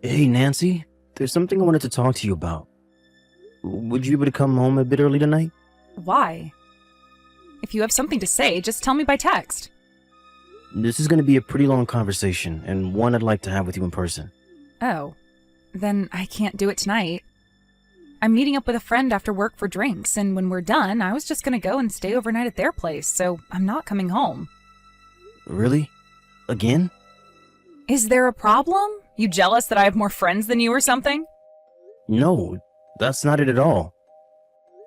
Hey, Nancy, there's something I wanted to talk to you about. Would you be able to come home a bit early tonight? Why? If you have something to say, just tell me by text. This is going to be a pretty long conversation, and one I'd like to have with you in person. Oh, then I can't do it tonight. I'm meeting up with a friend after work for drinks, and when we're done, I was just gonna go and stay overnight at their place, so I'm not coming home. Really? Again? Is there a problem? You jealous that I have more friends than you or something? No, that's not it at all.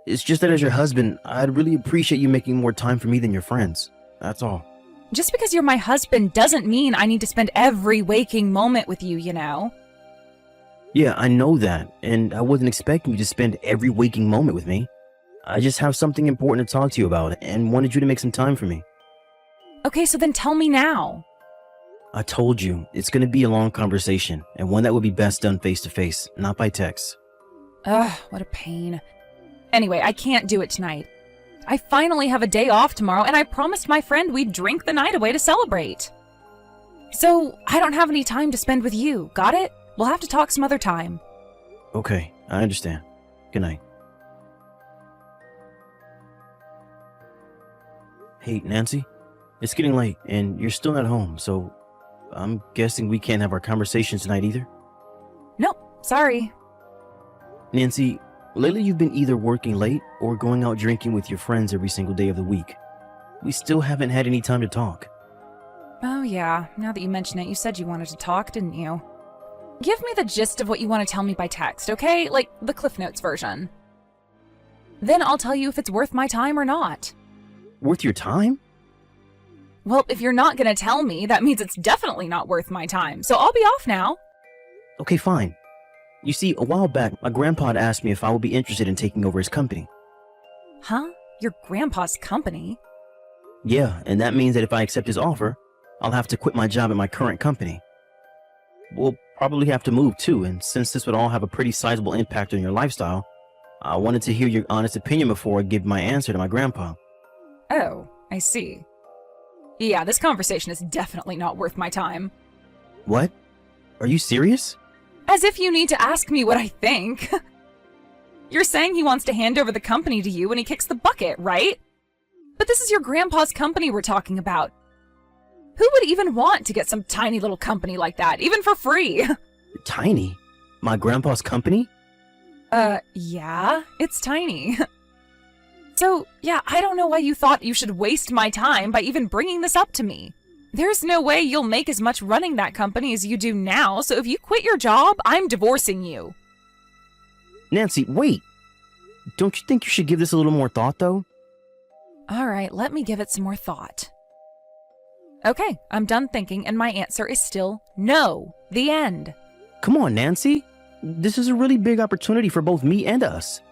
It's just that as your husband, I'd really appreciate you making more time for me than your friends. That's all. Just because you're my husband doesn't mean I need to spend every waking moment with you, you know? Yeah, I know that, and I wasn't expecting you to spend every waking moment with me. I just have something important to talk to you about, and wanted you to make some time for me. Okay, so then tell me now. I told you, it's going to be a long conversation, and one that would be best done face to face, not by text. Ugh, what a pain. Anyway, I can't do it tonight. I finally have a day off tomorrow, and I promised my friend we'd drink the night away to celebrate. So, I don't have any time to spend with you, got it? We'll have to talk some other time. Okay, I understand. Good night. Hey, Nancy, it's getting late, and you're still not home, so I'm guessing we can't have our conversation tonight either? Nope, sorry. Nancy, lately you've been either working late or going out drinking with your friends every single day of the week. We still haven't had any time to talk. Oh yeah, now that you mention it, you said you wanted to talk, didn't you? Give me the gist of what you want to tell me by text, okay? Like the Cliff Notes version. Then I'll tell you if it's worth my time or not. Worth your time? Well, if you're not gonna tell me, that means it's definitely not worth my time, so I'll be off now. Okay, fine. You see, a while back, my grandpa had asked me if I would be interested in taking over his company. Huh? Your grandpa's company? Yeah, and that means that if I accept his offer, I'll have to quit my job at my current company. We'll probably have to move too, and since this would all have a pretty sizable impact on your lifestyle, I wanted to hear your honest opinion before I give my answer to my grandpa. Oh, I see. Yeah, this conversation is definitely not worth my time. What? Are you serious? As if you need to ask me what I think. You're saying he wants to hand over the company to you when he kicks the bucket, right? But this is your grandpa's company we're talking about. Who would even want to get some tiny little company like that, even for free? Tiny? My grandpa's company? Yeah, it's tiny. So, yeah, I don't know why you thought you should waste my time by even bringing this up to me. There's no way you'll make as much running that company as you do now, so if you quit your job, I'm divorcing you. Nancy, wait! Don't you think you should give this a little more thought, though? Alright, let me give it some more thought. Okay, I'm done thinking, and my answer is still no. The end. Come on, Nancy. This is a really big opportunity for both me and us.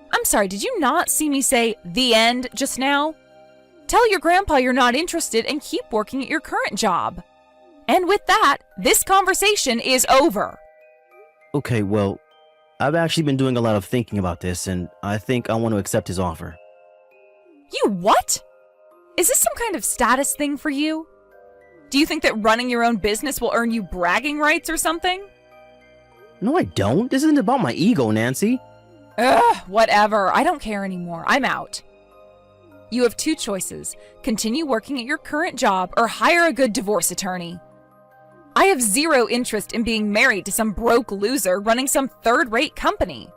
I'm sorry, did you not see me say the end just now? Tell your grandpa you're not interested and keep working at your current job. And with that, this conversation is over. Okay, well, I've actually been doing a lot of thinking about this, and I think I want to accept his offer. You what? Is this some kind of status thing for you? Do you think that running your own business will earn you bragging rights or something? No, I don't. This isn't about my ego, Nancy. Ugh, whatever. I don't care anymore. I'm out. You have two choices. Continue working at your current job or hire a good divorce attorney. I have zero interest in being married to some broke loser running some third-rate company.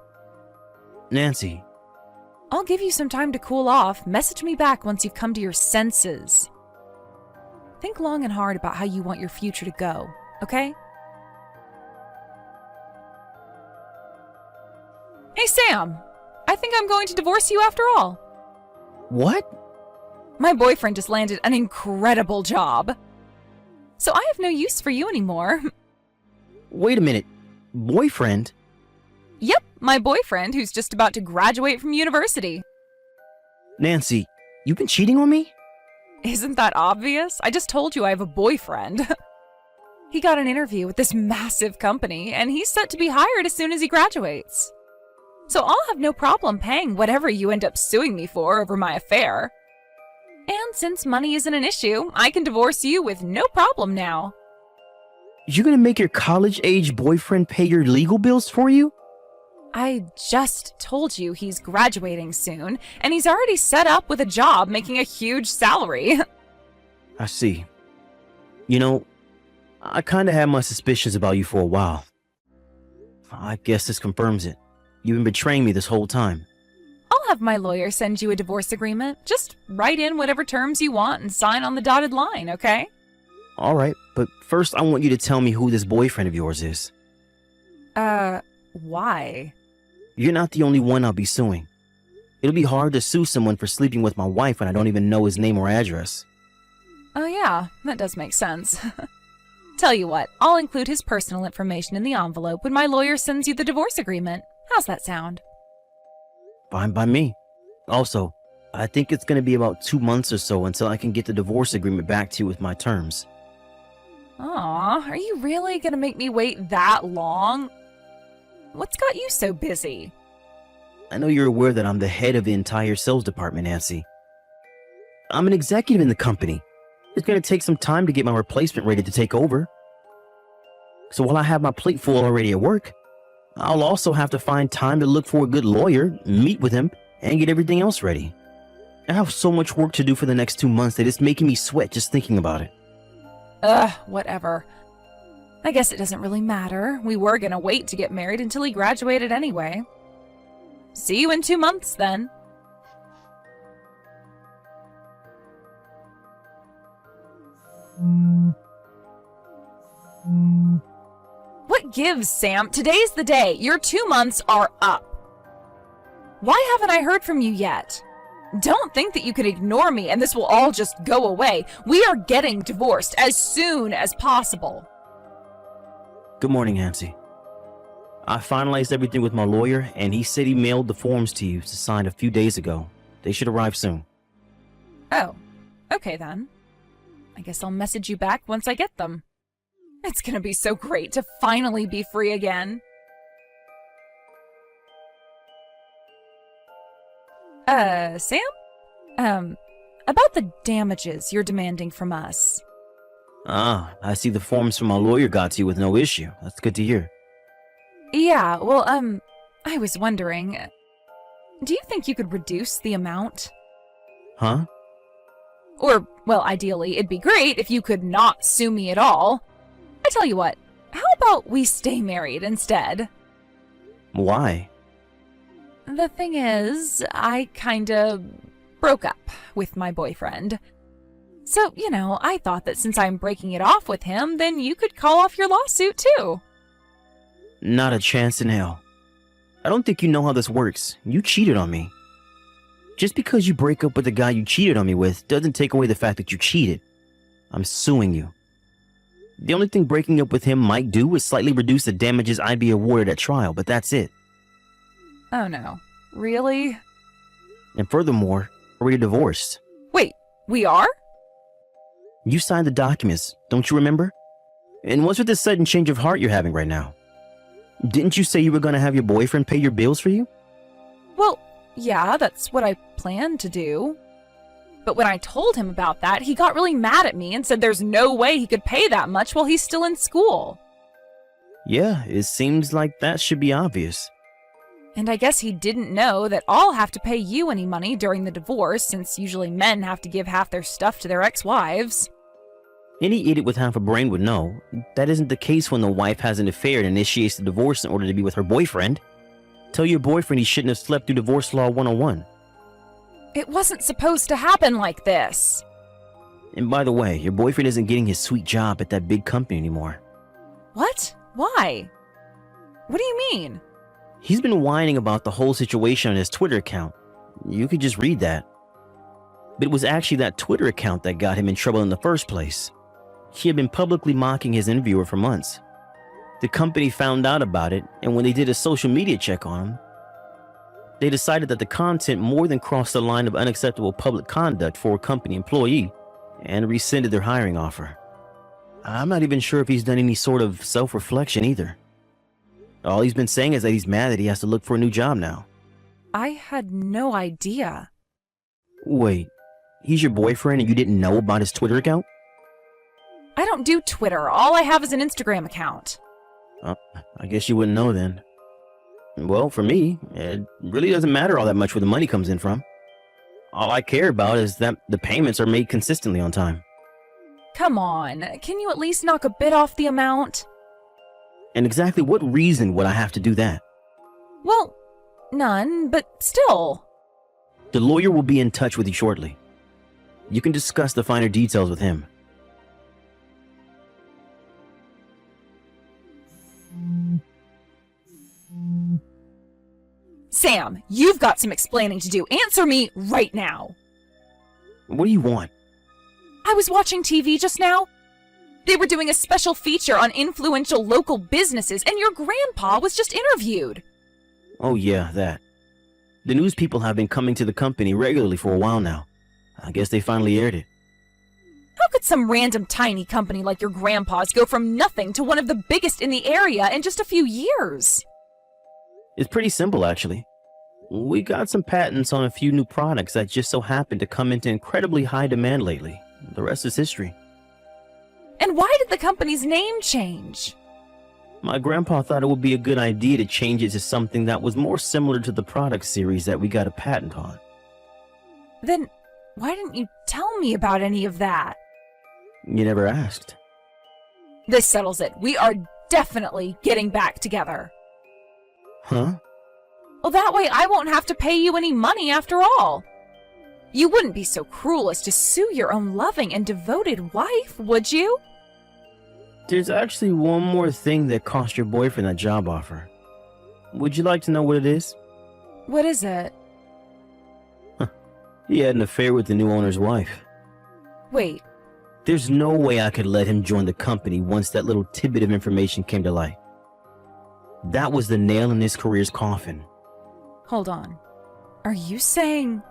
Nancy. I'll give you some time to cool off. Message me back once you've come to your senses. Think long and hard about how you want your future to go, okay? Hey, Sam. I think I'm going to divorce you after all. What? My boyfriend just landed an incredible job. So I have no use for you anymore. Wait a minute. Boyfriend? Yep, my boyfriend who's just about to graduate from university. Nancy, you've been cheating on me? Isn't that obvious? I just told you I have a boyfriend. He got an interview with this massive company, and he's set to be hired as soon as he graduates. So I'll have no problem paying whatever you end up suing me for over my affair. And since money isn't an issue, I can divorce you with no problem now. You're gonna make your college-age boyfriend pay your legal bills for you? I just told you he's graduating soon, and he's already set up with a job making a huge salary. I see. You know, I kinda had my suspicions about you for a while. I guess this confirms it. You've been betraying me this whole time. I'll have my lawyer send you a divorce agreement. Just write in whatever terms you want and sign on the dotted line, okay? Alright, but first I want you to tell me who this boyfriend of yours is. Why? You're not the only one I'll be suing. It'll be hard to sue someone for sleeping with my wife when I don't even know his name or address. Oh yeah, that does make sense. Tell you what, I'll include his personal information in the envelope when my lawyer sends you the divorce agreement. How's that sound? Fine by me. Also, I think it's gonna be about 2 months or so until I can get the divorce agreement back to you with my terms. Aw, are you really gonna make me wait that long? What's got you so busy? I know you're aware that I'm the head of the entire sales department, Nancy. I'm an executive in the company. It's gonna take some time to get my replacement ready to take over. So while I have my plate full already at work, I'll also have to find time to look for a good lawyer, meet with him, and get everything else ready. I have so much work to do for the next 2 months that it's making me sweat just thinking about it. Whatever. I guess it doesn't really matter. We were gonna wait to get married until he graduated anyway. See you in 2 months, then. What gives, Sam? Today's the day. Your 2 months are up. Why haven't I heard from you yet? Don't think that you can ignore me and this will all just go away. We are getting divorced as soon as possible. Good morning, Nancy. I finalized everything with my lawyer, and he said he mailed the forms to you to sign a few days ago. They should arrive soon. Oh, okay then. I guess I'll message you back once I get them. It's gonna be so great to finally be free again. Sam? About the damages you're demanding from us. Ah, I see the forms from my lawyer got to you with no issue. That's good to hear. Yeah, well, I was wondering, do you think you could reduce the amount? Huh? Or, well, ideally, it'd be great if you could not sue me at all. I tell you what, how about we stay married instead? Why? The thing is, I kinda broke up with my boyfriend. So, I thought that since I'm breaking it off with him, then you could call off your lawsuit too. Not a chance in hell. I don't think you know how this works. You cheated on me. Just because you break up with the guy you cheated on me with doesn't take away the fact that you cheated. I'm suing you. The only thing breaking up with him might do is slightly reduce the damages I'd be awarded at trial, but that's it. Oh no. Really? And furthermore, we're already divorced. Wait, we are? You signed the documents, don't you remember? And what's with this sudden change of heart you're having right now? Didn't you say you were going to have your boyfriend pay your bills for you? Well, yeah, that's what I planned to do. But when I told him about that, he got really mad at me and said there's no way he could pay that much while he's still in school. Yeah, it seems like that should be obvious. And I guess he didn't know that I'll have to pay you any money during the divorce, since usually men have to give half their stuff to their ex-wives. Any idiot with half a brain would know. That isn't the case when the wife has an affair and initiates the divorce in order to be with her boyfriend. Tell your boyfriend he shouldn't have slept through Divorce Law 101. It wasn't supposed to happen like this. And by the way, your boyfriend isn't getting his sweet job at that big company anymore. What? Why? What do you mean? He's been whining about the whole situation on his Twitter account. You could just read that. But it was actually that Twitter account that got him in trouble in the first place. He had been publicly mocking his interviewer for months. The company found out about it, and when they did a social media check on him, they decided that the content more than crossed the line of unacceptable public conduct for a company employee and rescinded their hiring offer. I'm not even sure if he's done any sort of self-reflection either. All he's been saying is that he's mad that he has to look for a new job now. I had no idea. Wait, he's your boyfriend and you didn't know about his Twitter account? I don't do Twitter. All I have is an Instagram account. Oh, I guess you wouldn't know then. Well, for me, it really doesn't matter all that much where the money comes in from. All I care about is that the payments are made consistently on time. Come on, can you at least knock a bit off the amount? And exactly what reason would I have to do that? Well, none, but still. The lawyer will be in touch with you shortly. You can discuss the finer details with him. Sam, you've got some explaining to do. Answer me right now. What do you want? I was watching TV just now. They were doing a special feature on influential local businesses, and your grandpa was just interviewed. Oh yeah, that. The news people have been coming to the company regularly for a while now. I guess they finally aired it. How could some random tiny company like your grandpa's go from nothing to one of the biggest in the area in just a few years? It's pretty simple, actually. We got some patents on a few new products that just so happened to come into incredibly high demand lately. The rest is history. And why did the company's name change? My grandpa thought it would be a good idea to change it to something that was more similar to the product series that we got a patent on. Then why didn't you tell me about any of that? You never asked. This settles it. We are definitely getting back together. Huh? Well, that way I won't have to pay you any money after all. You wouldn't be so cruel as to sue your own loving and devoted wife, would you? There's actually one more thing that cost your boyfriend that job offer. Would you like to know what it is? What is it? He had an affair with the new owner's wife. Wait, There's no way I could let him join the company once that little tidbit of information came to light. That was the nail in his career's coffin. hold on. Are you saying...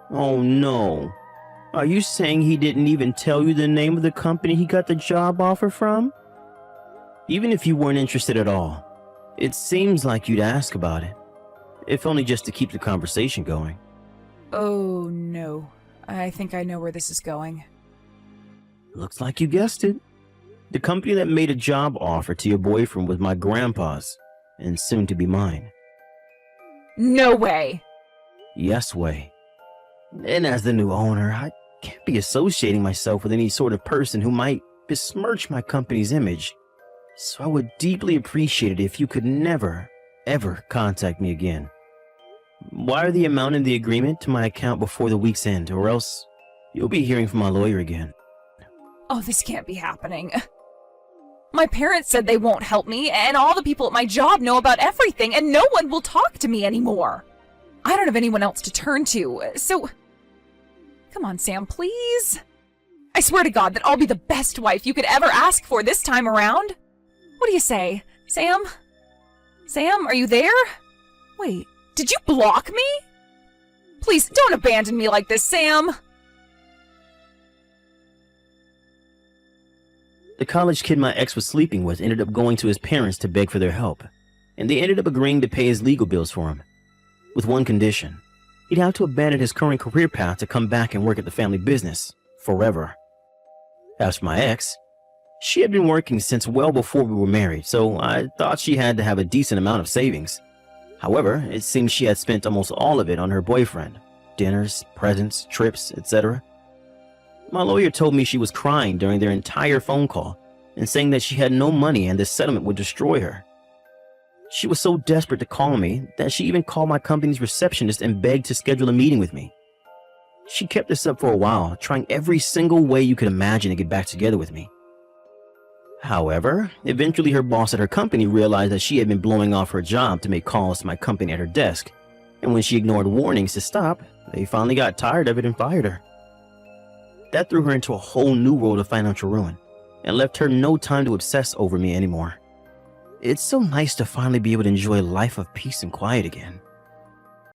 Oh no. Are you saying he didn't even tell you the name of the company he got the job offer from? Even if you weren't interested at all, it seems like you'd ask about it. If only just to keep the conversation going. Oh no. I think I know where this is going. Looks like you guessed it. The company that made a job offer to your boyfriend was my grandpa's, and soon to be mine. No way! Yes way. And as the new owner, I can't be associating myself with any sort of person who might besmirch my company's image. So I would deeply appreciate it if you could never, ever contact me again. Wire the amount in the agreement to my account before the week's end, or else you'll be hearing from my lawyer again. Oh, this can't be happening. My parents said they won't help me, and all the people at my job know about everything, and no one will talk to me anymore. I don't have anyone else to turn to, so... Come on, Sam, please. I swear to God that I'll be the best wife you could ever ask for this time around. What do you say, Sam? Sam, are you there? Wait, did you block me? Please, don't abandon me like this, Sam. The college kid my ex was sleeping with ended up going to his parents to beg for their help, and they ended up agreeing to pay his legal bills for him. With one condition. He'd have to abandon his current career path to come back and work at the family business, forever. As for my ex, she had been working since well before we were married, so I thought she had to have a decent amount of savings. However, it seems she had spent almost all of it on her boyfriend. Dinners, presents, trips, etc. My lawyer told me she was crying during their entire phone call and saying that she had no money and the settlement would destroy her. She was so desperate to call me that she even called my company's receptionist and begged to schedule a meeting with me. She kept this up for a while, trying every single way you could imagine to get back together with me. However, eventually her boss at her company realized that she had been blowing off her job to make calls to my company at her desk, and when she ignored warnings to stop, they finally got tired of it and fired her. That threw her into a whole new world of financial ruin, and left her no time to obsess over me anymore. It's so nice to finally be able to enjoy a life of peace and quiet again.